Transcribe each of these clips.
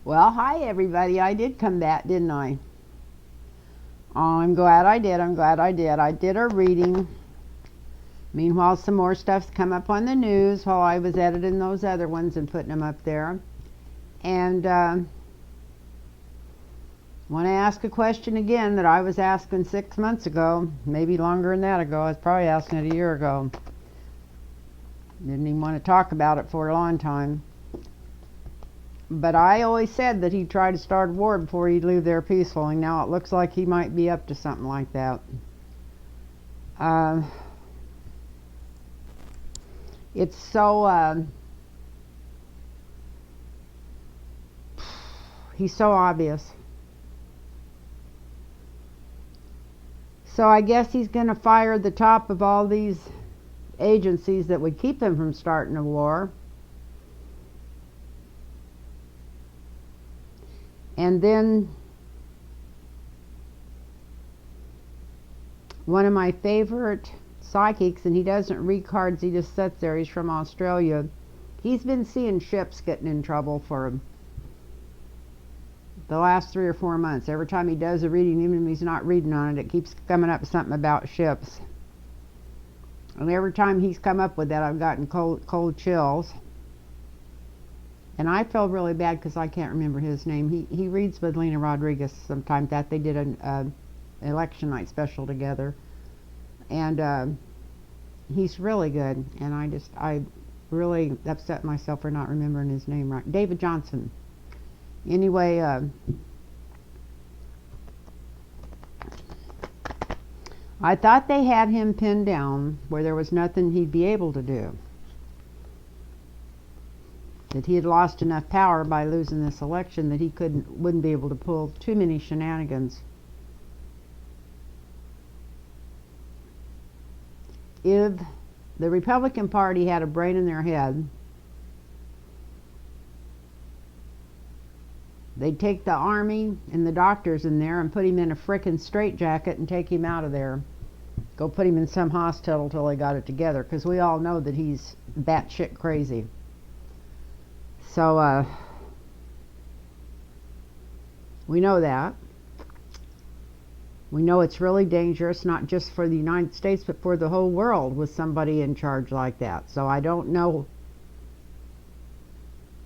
Well, hi everybody. I did come back, didn't I? Oh, I'm glad I did. I'm glad I did. I did a reading. Meanwhile, some more stuff's come up on the news while I was editing those other ones and putting them up there. And want to ask a question again that I was asking 6 months ago, maybe longer than that ago. I was probably asking it a year ago. Didn't even want to talk about it for a long time. But I always said that he'd try to start a war before he'd leave there peacefully. Now it looks like he might be up to something like that. Uh, it's so, he's so obvious. So I guess he's going to fire the top of all these agencies that would keep him from starting a war. And then one of my favorite psychics, and he doesn't read cards, he just sits there, he's from Australia. He's been seeing ships getting in trouble for the last 3 or 4 months. Every time he does a reading, even if he's not reading on it, it keeps coming up something about ships. And every time he's come up with that, I've gotten cold chills. And I feel really bad because I can't remember his name. He reads with Lena Rodriguez sometimes. That they did an election night special together, and he's really good. And I really upset myself for not remembering his name right. David Johnson. Anyway, I thought they had him pinned down where there was nothing he'd be able to do. That he had lost enough power by losing this election that he wouldn't be able to pull too many shenanigans. If the Republican Party had a brain in their head, they'd take the army and the doctors in there and put him in a frickin' straitjacket and take him out of there. Go put him in some hospital till they got it together, because we all know that he's batshit crazy. So, we know that. We know it's really dangerous, not just for the United States, but for the whole world with somebody in charge like that. So I don't know.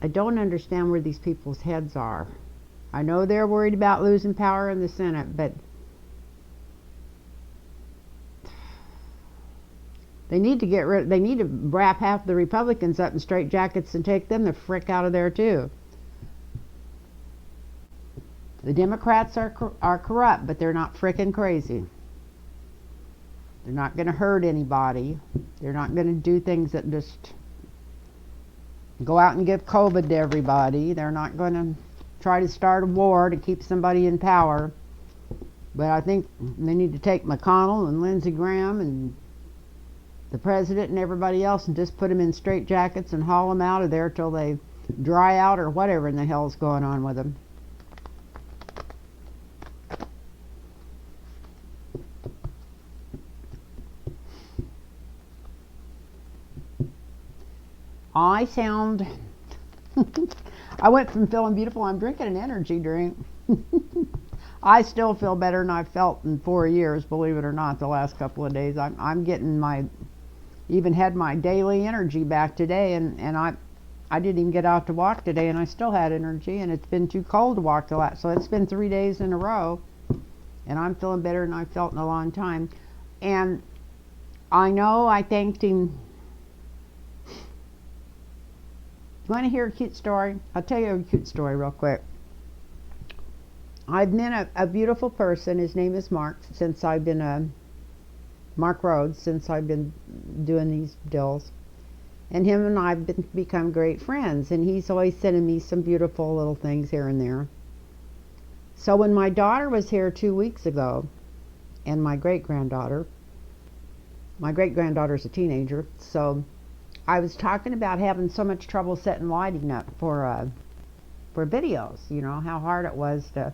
I don't understand where these people's heads are. I know they're worried about losing power in the Senate, but they need to wrap half the Republicans up in straitjackets and take them the frick out of there too. The Democrats are corrupt, but they're not frickin' crazy. They're not going to hurt anybody. They're not going to do things that just go out and give COVID to everybody. They're not going to try to start a war to keep somebody in power. But I think they need to take McConnell and Lindsey Graham and the president and everybody else and just put them in straitjackets and haul them out of there till they dry out or whatever in the hell's going on with them. I sound I went from feeling beautiful, I'm drinking an energy drink. I still feel better than I've felt in 4 years, believe it or not, the last couple of days. I'm getting even had my daily energy back today, and I didn't even get out to walk today, and I still had energy, and it's been too cold to walk so it's been 3 days in a row, and I'm feeling better than I've felt in a long time. And I know I thanked him. You want to hear a cute story? I'll tell you a cute story real quick. I've met a beautiful person. His name is Mark. Mark Rhodes, since I've been doing these deals. And him and I have become great friends. And he's always sending me some beautiful little things here and there. So when my daughter was here 2 weeks ago, and my great-granddaughter's a teenager, so I was talking about having so much trouble setting lighting up for videos. You know, how hard it was to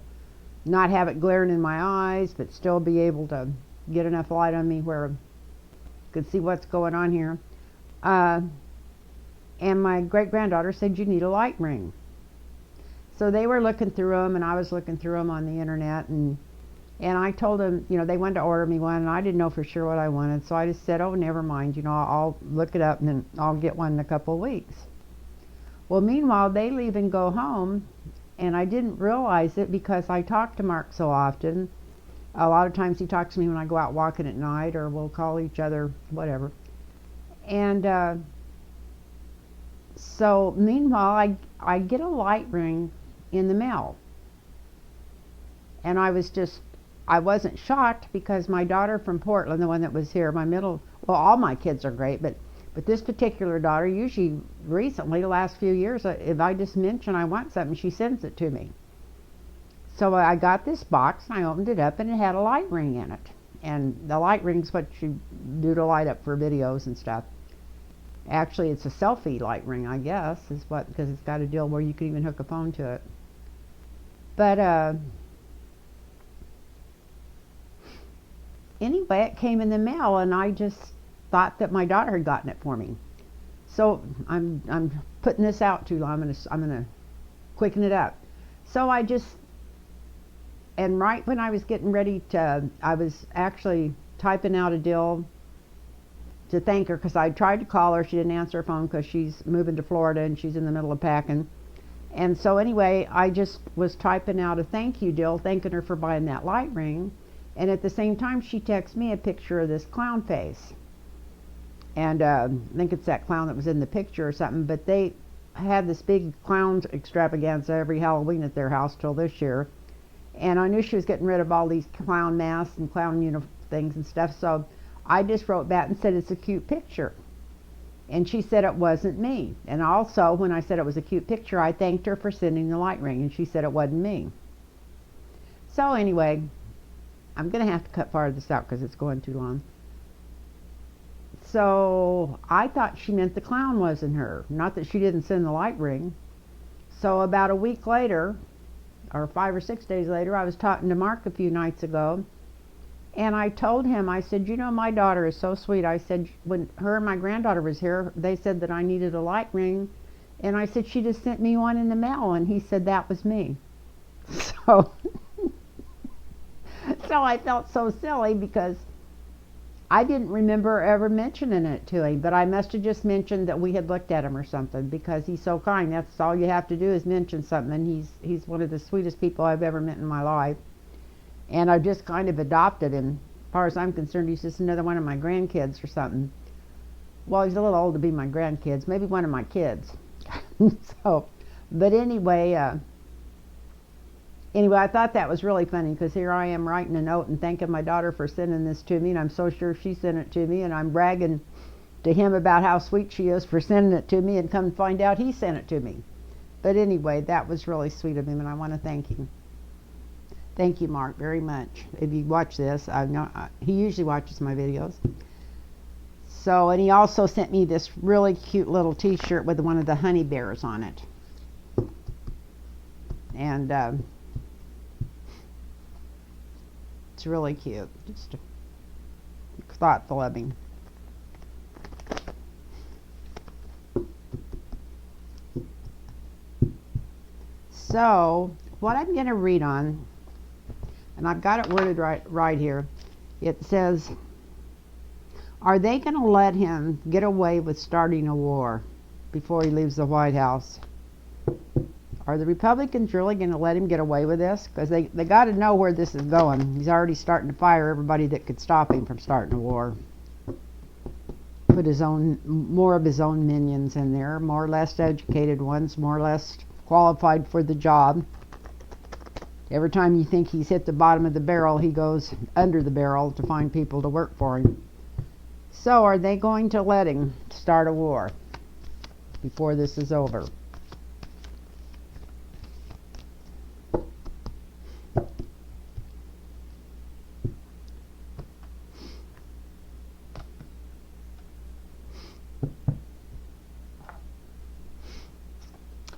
not have it glaring in my eyes, but still be able to get enough light on me where I could see what's going on here. And my great-granddaughter said, you need a light ring. So they were looking through them, and I was looking through them on the internet, and I told them, you know, they wanted to order me one, and I didn't know for sure what I wanted, so I just said, oh, never mind, you know, I'll look it up, and then I'll get one in a couple of weeks. Well, meanwhile, they leave and go home, and I didn't realize it because I talk to Mark so often. A lot of times he talks to me when I go out walking at night, or we'll call each other, whatever. And so meanwhile, I get a light ring in the mail. And I wasn't shocked because my daughter from Portland, the one that was here, well, all my kids are great, but this particular daughter, usually recently, the last few years, if I just mention I want something, she sends it to me. So I got this box, and I opened it up, and it had a light ring in it. And the light ring's what you do to light up for videos and stuff. Actually, it's a selfie light ring, I guess, because it's got a deal where you can even hook a phone to it. But anyway, it came in the mail, and I just thought that my daughter had gotten it for me. So I'm putting this out too long. I'm gonna quicken it up. So and right when I was getting ready I was actually typing out a deal to thank her, because I tried to call her. She didn't answer her phone because she's moving to Florida and she's in the middle of packing. And so anyway, I just was typing out a thank you deal, thanking her for buying that light ring. And at the same time, she texts me a picture of this clown face. And I think it's that clown that was in the picture or something. But they had this big clown extravaganza every Halloween at their house till this year. And I knew she was getting rid of all these clown masks and clown things and stuff. So I just wrote back and said, it's a cute picture. And she said it wasn't me. And also, when I said it was a cute picture, I thanked her for sending the light ring. And she said it wasn't me. So anyway, I'm going to have to cut part of this out because it's going too long. So I thought she meant the clown wasn't her. Not that she didn't send the light ring. So about a week later, or 5 or 6 days later, I was talking to Mark a few nights ago. And I told him, I said, you know, my daughter is so sweet. I said, when her and my granddaughter was here, they said that I needed a light ring. And I said, she just sent me one in the mail. And he said, that was me. So, so I felt so silly because I didn't remember ever mentioning it to him. But I must have just mentioned that we had looked at him or something, because he's so kind. That's all you have to do is mention something. And he's one of the sweetest people I've ever met in my life. And I just kind of adopted him. As far as I'm concerned, he's just another one of my grandkids or something. Well, he's a little old to be my grandkids. Maybe one of my kids. So, but anyway, I thought that was really funny, because here I am writing a note and thanking my daughter for sending this to me, and I'm so sure she sent it to me, and I'm bragging to him about how sweet she is for sending it to me, and come find out he sent it to me. But anyway, that was really sweet of him, and I want to thank him. Thank you, Mark, very much. If you watch this, I know he usually watches my videos. So, and he also sent me this really cute little t-shirt with one of the honey bears on it. And it's really cute. Just thoughtful of him. So, what I'm going to read on, and I've got it worded right here. It says, are they going to let him get away with starting a war before he leaves the White House? Are the Republicans really going to let him get away with this? Because they got to know where this is going. He's already starting to fire everybody that could stop him from starting a war. Put more of his own minions in there, more or less educated ones, more or less qualified for the job. Every time you think he's hit the bottom of the barrel, he goes under the barrel to find people to work for him. So are they going to let him start a war before this is over?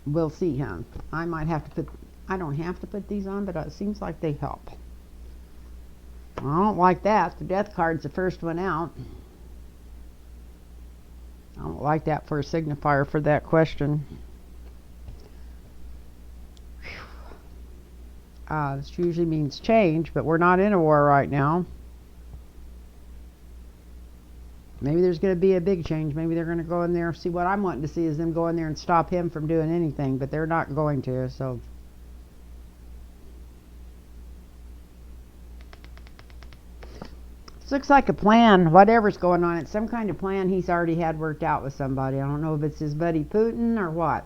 We'll see, huh? I might have to put, I don't have to put these on, but it seems like they help. I don't like that. The death card's the first one out. I don't like that for a signifier for that question. This usually means change, but we're not in a war right now. Maybe there's going to be a big change. Maybe they're going to go in there. See, what I'm wanting to see is them go in there and stop him from doing anything, but they're not going to, so. This looks like a plan. Whatever's going on, it's some kind of plan he's already had worked out with somebody. I don't know if it's his buddy Putin or what.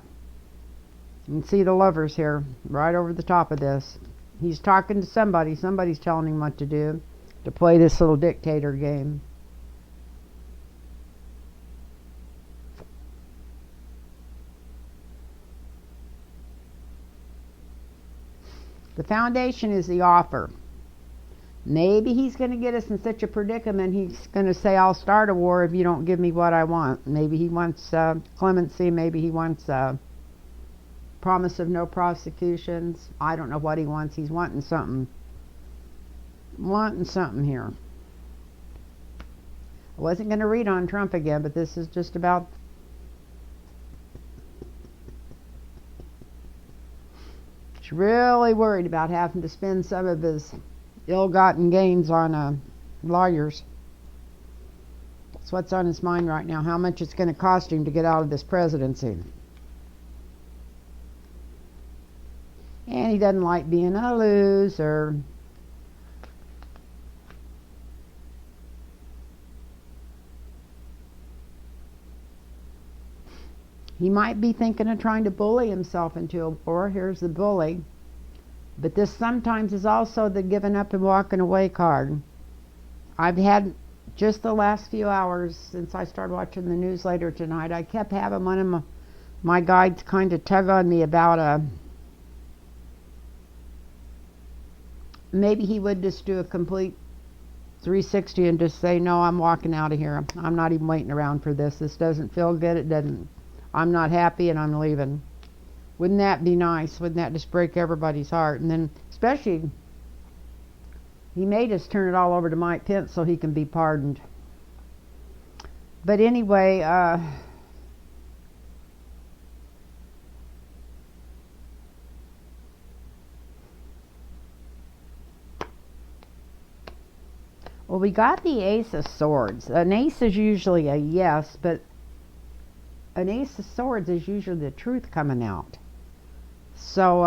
You can see the lovers here, right over the top of this. He's talking to somebody. Somebody's telling him what to do, to play this little dictator game. The foundation is the offer. Maybe he's going to get us in such a predicament, he's going to say, I'll start a war if you don't give me what I want. Maybe he wants clemency. Maybe he wants promise of no prosecutions. I don't know what he wants. He's wanting something. Wanting something here. I wasn't going to read on Trump again, but this is just about... He's really worried about having to spend some of his ill-gotten gains on lawyers. That's what's on his mind right now, how much it's going to cost him to get out of this presidency. And he doesn't like being a loser. He might be thinking of trying to bully himself into a war. Here's the bully. But this sometimes is also the giving up and walking away card. I've had just the last few hours since I started watching the news later tonight, I kept having one of my guides kind of tug on me about maybe he would just do a complete 360 and just say, no, I'm walking out of here. I'm not even waiting around for this. This doesn't feel good. It doesn't. I'm not happy and I'm leaving. Wouldn't that be nice? Wouldn't that just break everybody's heart? And then, especially, he may just turn it all over to Mike Pence so he can be pardoned. But anyway, well, we got the Ace of Swords. An ace is usually a yes, but an Ace of Swords is usually the truth coming out. So,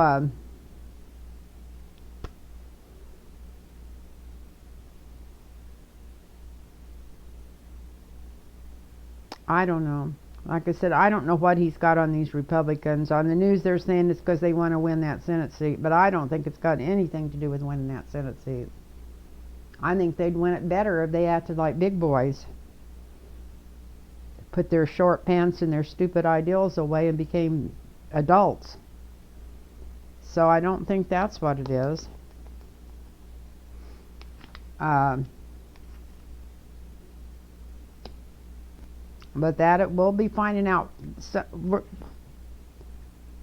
I don't know. Like I said, I don't know what he's got on these Republicans. On the news, they're saying it's because they want to win that Senate seat, but I don't think it's got anything to do with winning that Senate seat. I think they'd win it better if they acted like big boys. Put their short pants and their stupid ideals away and became adults. So I don't think that's what it is. But that it will be finding out. So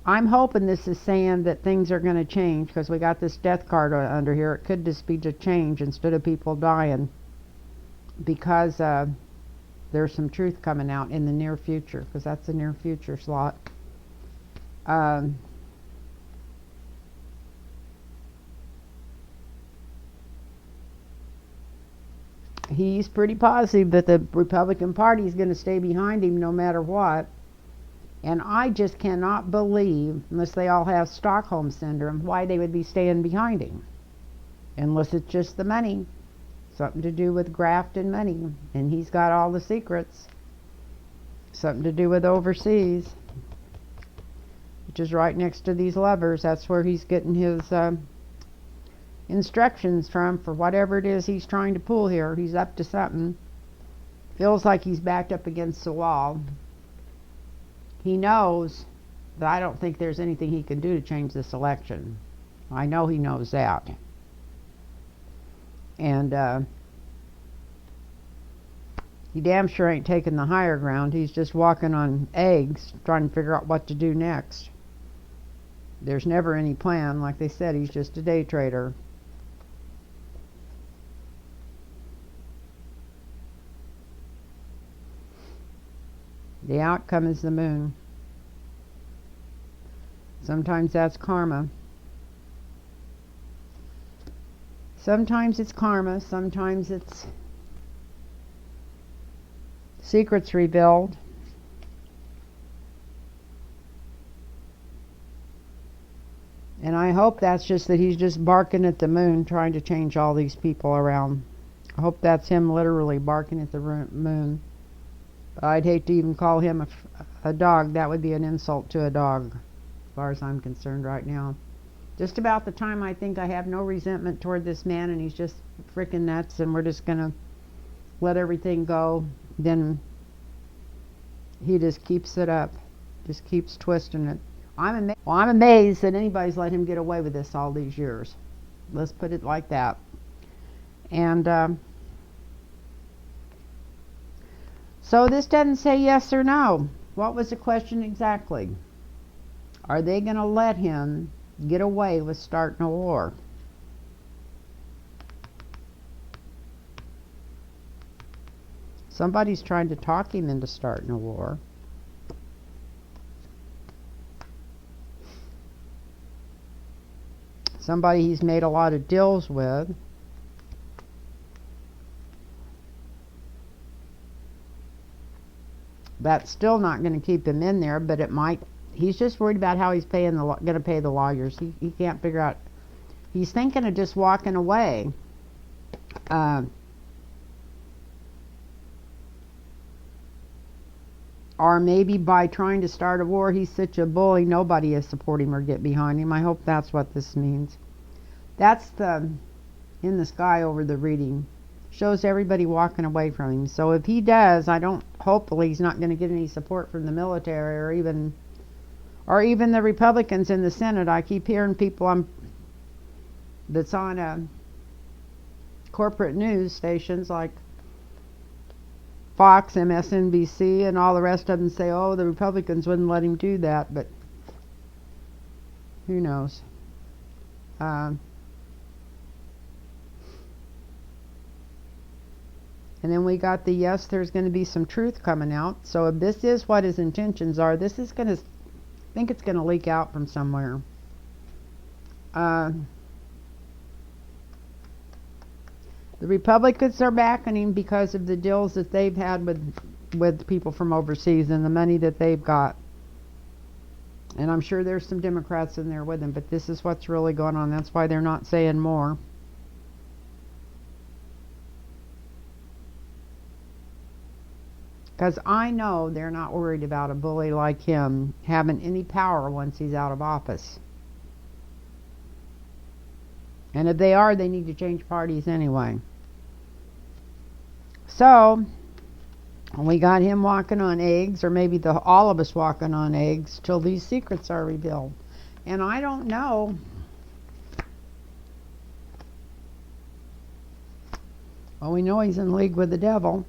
I'm hoping this is saying that things are going to change, because we got this death card under here. It could just be to change instead of people dying, because there's some truth coming out in the near future, because that's the near future slot. He's pretty positive that the Republican Party is going to stay behind him no matter what. And I just cannot believe, unless they all have Stockholm Syndrome, why they would be staying behind him. Unless it's just the money. Something to do with graft and money. And he's got all the secrets. Something to do with overseas. Which is right next to these lovers. That's where he's getting his instructions from for whatever it is he's trying to pull here. He's up to something. Feels like he's backed up against the wall. He knows that I don't think there's anything he can do to change this election. I know he knows that. And he damn sure ain't taking the higher ground. He's just walking on eggs, trying to figure out what to do next. There's never any plan. Like they said, he's just a day trader. The outcome is the moon. Sometimes that's karma. Sometimes it's karma. Sometimes it's secrets revealed. And I hope that's just that he's just barking at the moon, trying to change all these people around. I hope that's him literally barking at the moon. But I'd hate to even call him a dog. That would be an insult to a dog, as far as I'm concerned right now. Just about the time I think I have no resentment toward this man and he's just freaking nuts and we're just going to let everything go, then he just keeps it up. Just keeps twisting it. I'm amazed that anybody's let him get away with this all these years. Let's put it like that. And so this doesn't say yes or no. What was the question exactly? Are they going to let him get away with starting a war? Somebody's trying to talk him into starting a war. Somebody he's made a lot of deals with. That's still not going to keep him in there, but it might. He's just worried about how he's going to pay the lawyers. He can't figure out. He's thinking of just walking away. Or maybe by trying to start a war, he's such a bully, nobody is support him or get behind him. I hope that's what this means. That's the in the sky over the reading. Shows everybody walking away from him. So if he does, hopefully he's not going to get any support from the military or even the Republicans in the Senate. I keep hearing people that's on corporate news stations like Fox, MSNBC, and all the rest of them say, oh, the Republicans wouldn't let him do that, but who knows? And then we got the yes, there's going to be some truth coming out. So if this is what his intentions are, this is going to, I think it's going to leak out from somewhere. The Republicans are backing him because of the deals that they've had with people from overseas and the money that they've got. And I'm sure there's some Democrats in there with them, but this is what's really going on. That's why they're not saying more. Because I know they're not worried about a bully like him having any power once he's out of office. And if they are, they need to change parties anyway. So, we got him walking on eggs, or maybe all of us walking on eggs, till these secrets are revealed. And I don't know. Well, we know he's in league with the devil.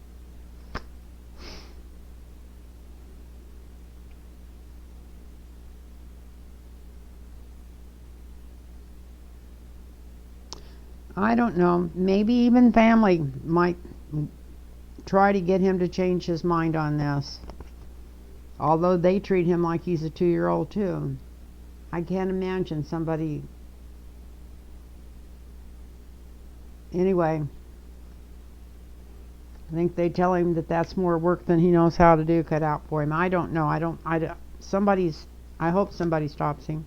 I don't know. Maybe even family might try to get him to change his mind on this. Although they treat him like he's a 2-year-old too. I can't imagine somebody... Anyway, I think they tell him that that's more work than he knows how to do cut out for him. I don't know. I hope somebody stops him.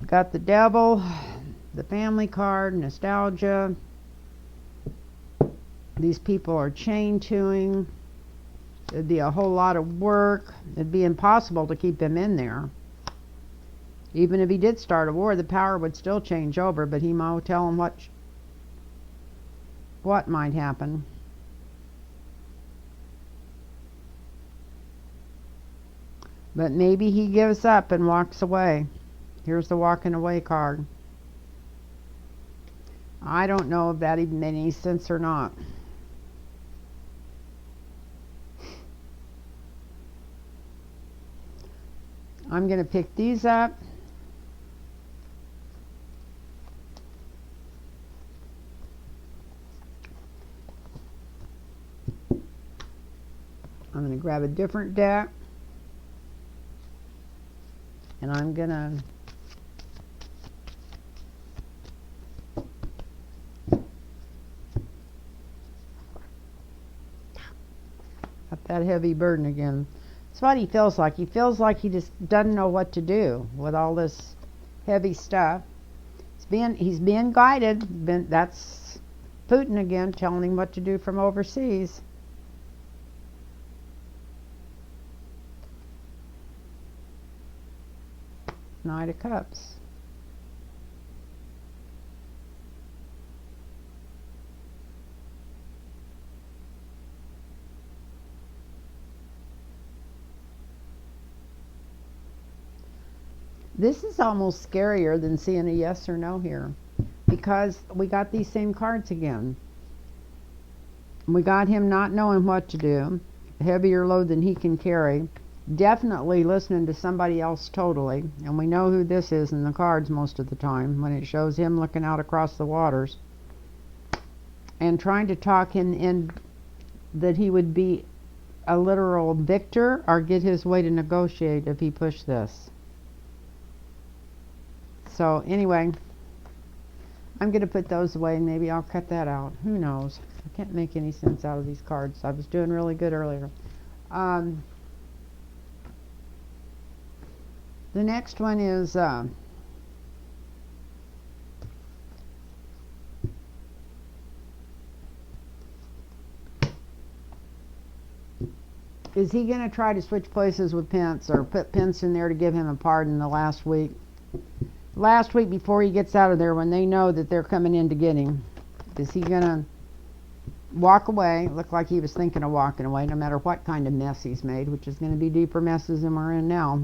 Got the devil, the family card, nostalgia. These people are chained to him. It'd be a whole lot of work. It'd be impossible to keep him in there. Even if he did start a war, the power would still change over, but he might tell him what might happen. But maybe he gives up and walks away. Here's the walking away card. I don't know if that even made any sense or not. I'm going to pick these up. I'm going to grab a different deck. And I'm going to got that heavy burden again. That's what he feels like. He feels like he just doesn't know what to do with all this heavy stuff. He's being guided. That's Putin again telling him what to do from overseas. Knight of Cups. This is almost scarier than seeing a yes or no here, because we got these same cards again. We got him not knowing what to do, heavier load than he can carry, definitely listening to somebody else totally, and we know who this is in the cards most of the time when it shows him looking out across the waters, and trying to talk him in that he would be a literal victor or get his way to negotiate if he pushed this. So anyway, I'm going to put those away and maybe I'll cut that out. Who knows? I can't make any sense out of these cards. I was doing really good earlier. The next one is he going to try to switch places with Pence or put Pence in there to give him a pardon the last week? Last week before he gets out of there, when they know that they're coming in to get him, is he going to walk away? Look like he was thinking of walking away, no matter what kind of mess he's made, which is going to be deeper messes than we're in now.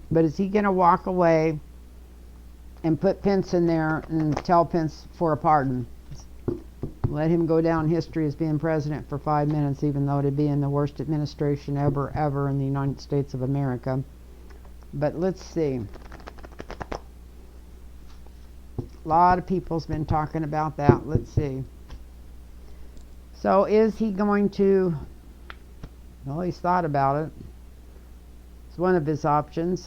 But is he going to walk away and put Pence in there and tell Pence for a pardon? Let him go down history as being president for 5 minutes, even though it'd be in the worst administration ever in the United States of America. But let's see. A lot of people's been talking about that. Let's see. So is he going to... Well, he's thought about it. It's one of his options.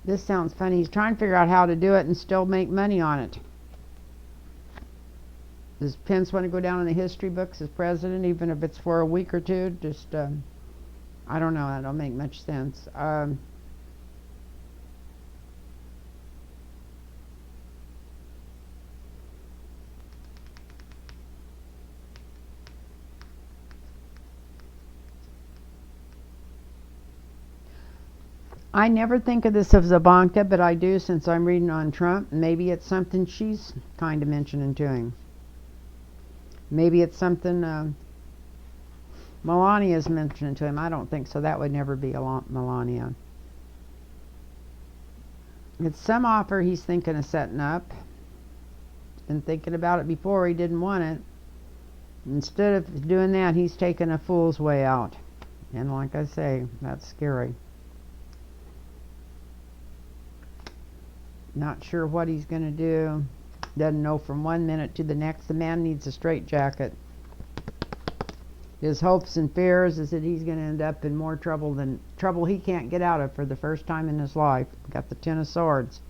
This sounds funny. He's trying to figure out how to do it and still make money on it. Does Pence want to go down in the history books as president, even if it's for a week or two? Just, I don't know. That don't make much sense. I never think of this as Ivanka, but I do since I'm reading on Trump. Maybe it's something she's kind of mentioning to him. Maybe it's something Melania's mentioning to him. I don't think so. That would never be Melania. It's some offer he's thinking of setting up. Been thinking about it before. He didn't want it. Instead of doing that, he's taking a fool's way out. And like I say, that's scary. Not sure what he's going to do. Doesn't know from one minute to the next. The man needs a straitjacket. His hopes and fears is that he's going to end up in more trouble than trouble he can't get out of for the first time in his life. Got the Ten of Swords.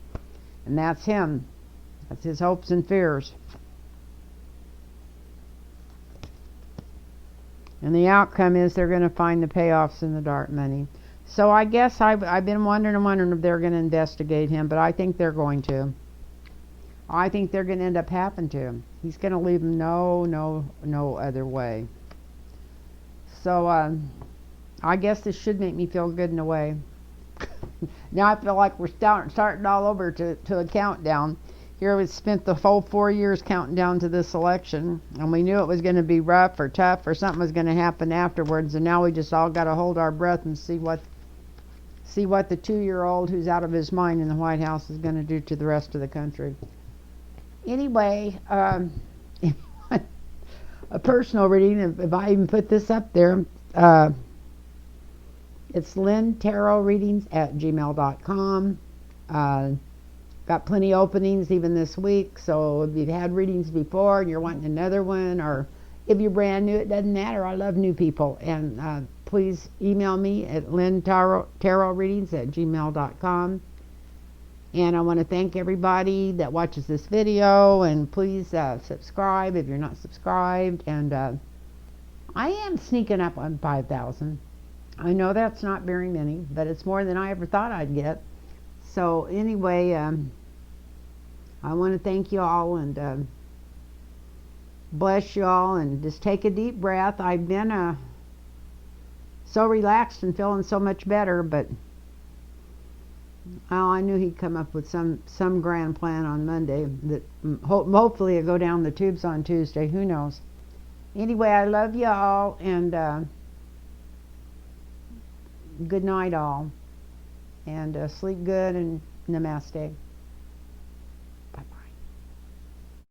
And that's him. That's his hopes and fears. And the outcome is they're going to find the payoffs in the dark money. So I guess I've been wondering if they're going to investigate him, but I think they're going to. I think they're going to end up having to. He's going to leave him no other way. So I guess this should make me feel good in a way. Now I feel like we're starting all over to a countdown. Here we spent the whole 4 years counting down to this election, and we knew it was going to be rough or tough or something was going to happen afterwards, and now we just all got to hold our breath and see what the 2-year-old who's out of his mind in the White House is going to do to the rest of the country. Anyway, a personal reading, if I even put this up there, it's lynntarotreadings@gmail.com. Got plenty openings even this week, so if you've had readings before and you're wanting another one, or If you're brand new, it doesn't matter. I love new people. And please email me at lynntarotreadings@gmail.com. And I want to thank everybody that watches this video. And please subscribe if you're not subscribed. And I am sneaking up on 5,000. I know that's not very many, but it's more than I ever thought I'd get. So anyway, I want to thank you all and bless you all, and just take a deep breath. I've been so relaxed and feeling so much better, but I knew he'd come up with some grand plan on Monday that hopefully it'll go down the tubes on Tuesday. Who knows? Anyway, I love you all, and good night all, and sleep good, and namaste.